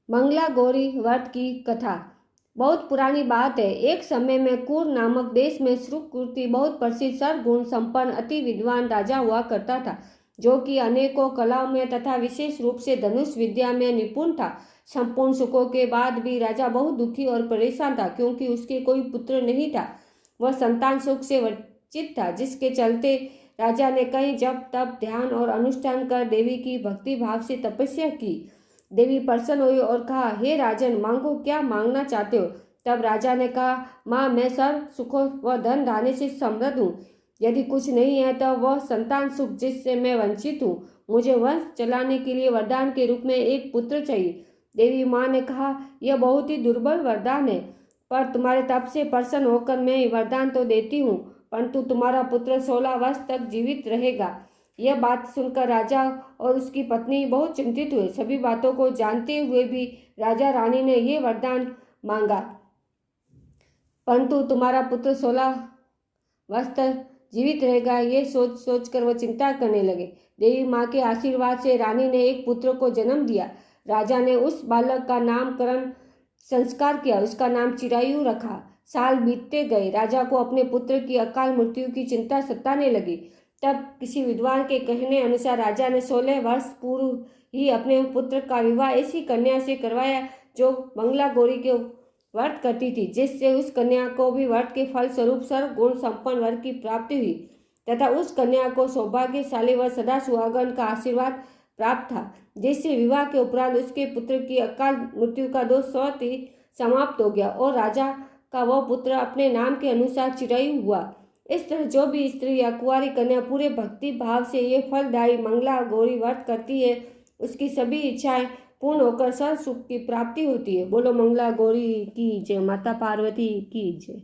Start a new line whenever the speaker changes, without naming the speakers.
मंगला गौरी व्रत की कथा। बहुत पुरानी बात है। एक समय में कुर नामक देश में श्रुकृति बहुत प्रसिद्ध सर्वगुण संपन्न अति विद्वान राजा हुआ करता था, जो कि अनेकों कलाओं में तथा विशेष रूप से धनुष विद्या में निपुण था। संपूर्ण सुखों के बाद भी राजा बहुत दुखी और परेशान था, क्योंकि उसके कोई पुत्र नहीं था। वह संतान सुख से वंचित था, जिसके चलते राजा ने कई जप तप ध्यान और अनुष्ठान कर देवी की भक्ति भाव से तपस्या की। देवी प्रसन्न हुई और कहा, हे राजन, मांगो, क्या मांगना चाहते हो। तब राजा ने कहा, माँ, मैं सर्व सुखों व धन धान्य से समृद्ध हूँ। यदि कुछ नहीं है तो वह संतान सुख जिससे मैं वंचित हूँ। मुझे वंश चलाने के लिए वरदान के रूप में एक पुत्र चाहिए। देवी माँ ने कहा, यह बहुत ही दुर्बल वरदान है, पर तुम्हारे तप से प्रसन्न होकर मैं वरदान तो देती हूँ, परंतु तुम्हारा पुत्र 16 वर्ष तक जीवित रहेगा। यह बात सुनकर राजा और उसकी पत्नी बहुत चिंतित हुए। सभी बातों को जानते हुए भी राजा रानी ने यह वरदान मांगा, परंतु तुम्हारा पुत्र 16 वर्ष तक जीवित रहेगा। ये सोच सोचकर वह चिंता करने लगे। देवी माँ के आशीर्वाद से रानी ने एक पुत्र को जन्म दिया। राजा ने उस बालक का नामकरण संस्कार किया। उसका नाम चिरायु रखा। साल बीतते गए। राजा को अपने पुत्र की अकाल मृत्यु की चिंता सताने लगी। तब किसी विद्वान के कहने अनुसार राजा ने 16 वर्ष पूर्व ही अपने पुत्र का विवाह ऐसी कन्या से करवाया जो मंगला गौरी के व्रत करती थी, जिससे उस कन्या को भी व्रत के फल स्वरूप सर्व गुण संपन्न वर की प्राप्ति हुई तथा उस कन्या को सौभाग्यशाली व सदा सुहागन का आशीर्वाद प्राप्त था, जिससे विवाह के उपरांत उसके पुत्र की अकाल मृत्यु का दोष स्वतः ही समाप्त हो गया और राजा का वह पुत्र अपने नाम के अनुसार चिरायु हुआ। इस तरह जो भी स्त्री या कुंवारी कन्या पूरे भक्ति भाव से ये फलदायी मंगला गौरी व्रत करती है, उसकी सभी इच्छाएं पूर्ण होकर सर्व सुख की प्राप्ति होती है। बोलो मंगला गौरी की जय, माता पार्वती की जय।